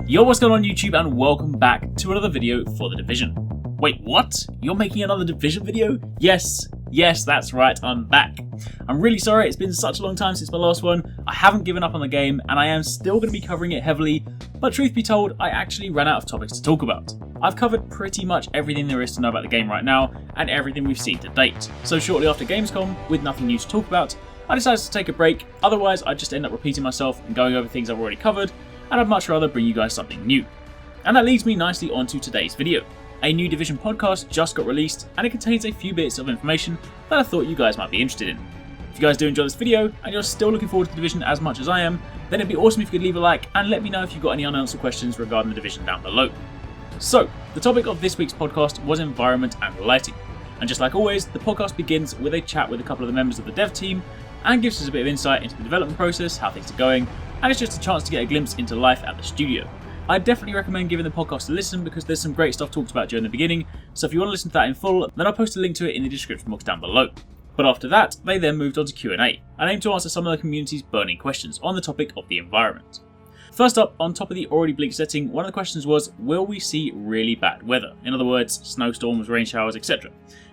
Yo, what's going on YouTube, and welcome back to another video for The Division. Wait, what? You're making another Division video? Yes, that's right, I'm back. I'm really sorry, it's been such a long time since my last one. I haven't given up on the game, and I am still going to be covering it heavily, but truth be told, I actually ran out of topics to talk about. I've covered pretty much everything there is to know about the game right now, and everything we've seen to date. So shortly after Gamescom, with nothing new to talk about, I decided to take a break, otherwise I'd just end up repeating myself and going over things I've already covered, and I'd much rather bring you guys something new. And that leads me nicely onto today's video. A new Division podcast just got released, and it contains a few bits of information that I thought you guys might be interested in. If you guys do enjoy this video, and you're still looking forward to the Division as much as I am, then it'd be awesome if you could leave a like, and let me know if you've got any unanswered questions regarding the Division down below. So, the topic of this week's podcast was environment and lighting. And just like always, the podcast begins with a chat with a couple of the members of the dev team, and gives us a bit of insight into the development process, how things are going, and it's just a chance to get a glimpse into life at the studio. I definitely recommend giving the podcast a listen because there's some great stuff talked about during the beginning, so if you want to listen to that in full, then I'll post a link to it in the description box down below. But after that, they then moved on to Q&A, and aimed to answer some of the community's burning questions on the topic of the environment. First up, on top of the already bleak setting, one of the questions was, will we see really bad weather? In other words, snowstorms, rain showers, etc.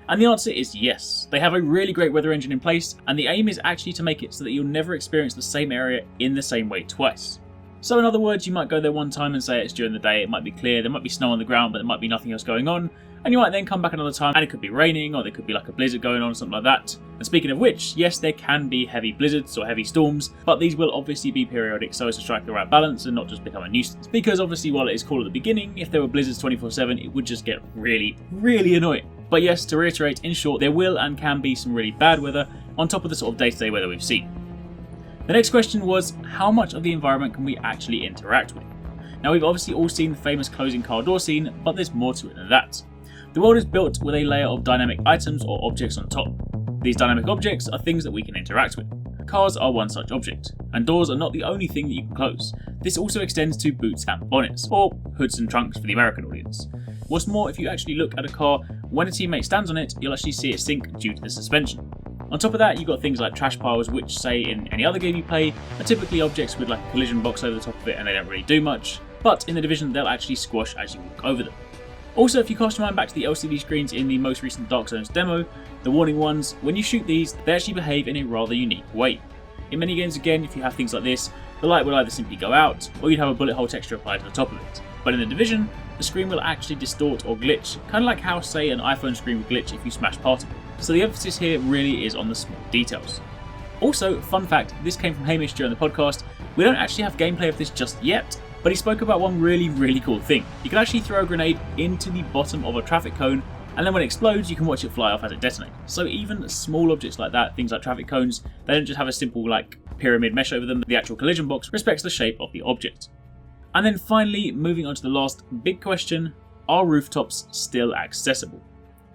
And the answer is yes. They have a really great weather engine in place, and the aim is actually to make it so that you'll never experience the same area in the same way twice. So in other words, you might go there one time and say it's during the day, it might be clear, there might be snow on the ground, but there might be nothing else going on, and you might then come back another time and it could be raining, or there could be like a blizzard going on or something like that. And speaking of which, yes, there can be heavy blizzards or heavy storms, but these will obviously be periodic so as to strike the right balance and not just become a nuisance. Because obviously while it is cool at the beginning, if there were blizzards 24/7, it would just get really annoying. But yes, to reiterate, in short, there will and can be some really bad weather on top of the sort of day-to-day weather we've seen. The next question was, how much of the environment can we actually interact with? Now we've obviously all seen the famous closing car door scene, but there's more to it than that. The world is built with a layer of dynamic items or objects on top. These dynamic objects are things that we can interact with. Cars are one such object, and doors are not the only thing that you can close. This also extends to boots and bonnets, or hoods and trunks for the American audience. What's more, if you actually look at a car, when a teammate stands on it, you'll actually see it sink due to the suspension. On top of that, you've got things like trash piles, which, say in any other game you play, are typically objects with like a collision box over the top of it and they don't really do much, but in the Division they'll actually squash as you walk over them. Also, if you cast your mind back to the LCD screens in the most recent Dark Zones demo, the warning ones, when you shoot these, they actually behave in a rather unique way. In many games again, if you have things like this, the light will either simply go out, or you'd have a bullet hole texture applied to the top of it. But in the Division, the screen will actually distort or glitch, kind of like how, say, an iPhone screen would glitch if you smash part of it. So the emphasis here really is on the small details. Also, fun fact, this came from Hamish during the podcast, we don't actually have gameplay of this just yet, but he spoke about one really cool thing. You can actually throw a grenade into the bottom of a traffic cone, and then when it explodes, you can watch it fly off as it detonates. So even small objects like that, things like traffic cones, they don't just have a simple like pyramid mesh over them, the actual collision box respects the shape of the object. And then finally, moving on to the last big question, are rooftops still accessible?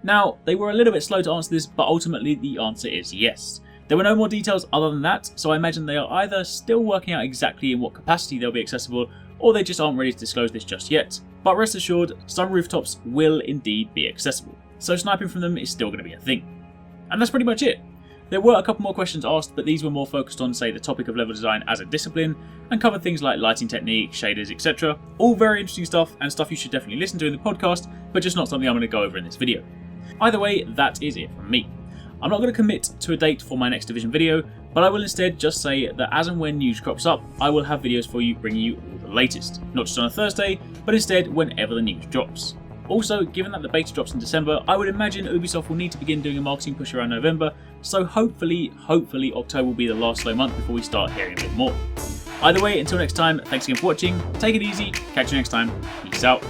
Now, they were a little bit slow to answer this, but ultimately the answer is yes. There were no more details other than that, so I imagine they are either still working out exactly in what capacity they'll be accessible, or they just aren't ready to disclose this just yet. But rest assured, some rooftops will indeed be accessible, so sniping from them is still going to be a thing. And that's pretty much it. There were a couple more questions asked, but these were more focused on, say, the topic of level design as a discipline, and covered things like lighting technique, shaders, etc. All very interesting stuff, and stuff you should definitely listen to in the podcast, but just not something I'm going to go over in this video. Either way, that is it from me. I'm not going to commit to a date for my next Division video, but I will instead just say that as and when news crops up, I will have videos for you bringing you all the latest. Not just on a Thursday, but instead whenever the news drops. Also, given that the beta drops in December, I would imagine Ubisoft will need to begin doing a marketing push around November, so hopefully October will be the last slow month before we start hearing a bit more. Either way, until next time, thanks again for watching, take it easy, catch you next time, peace out.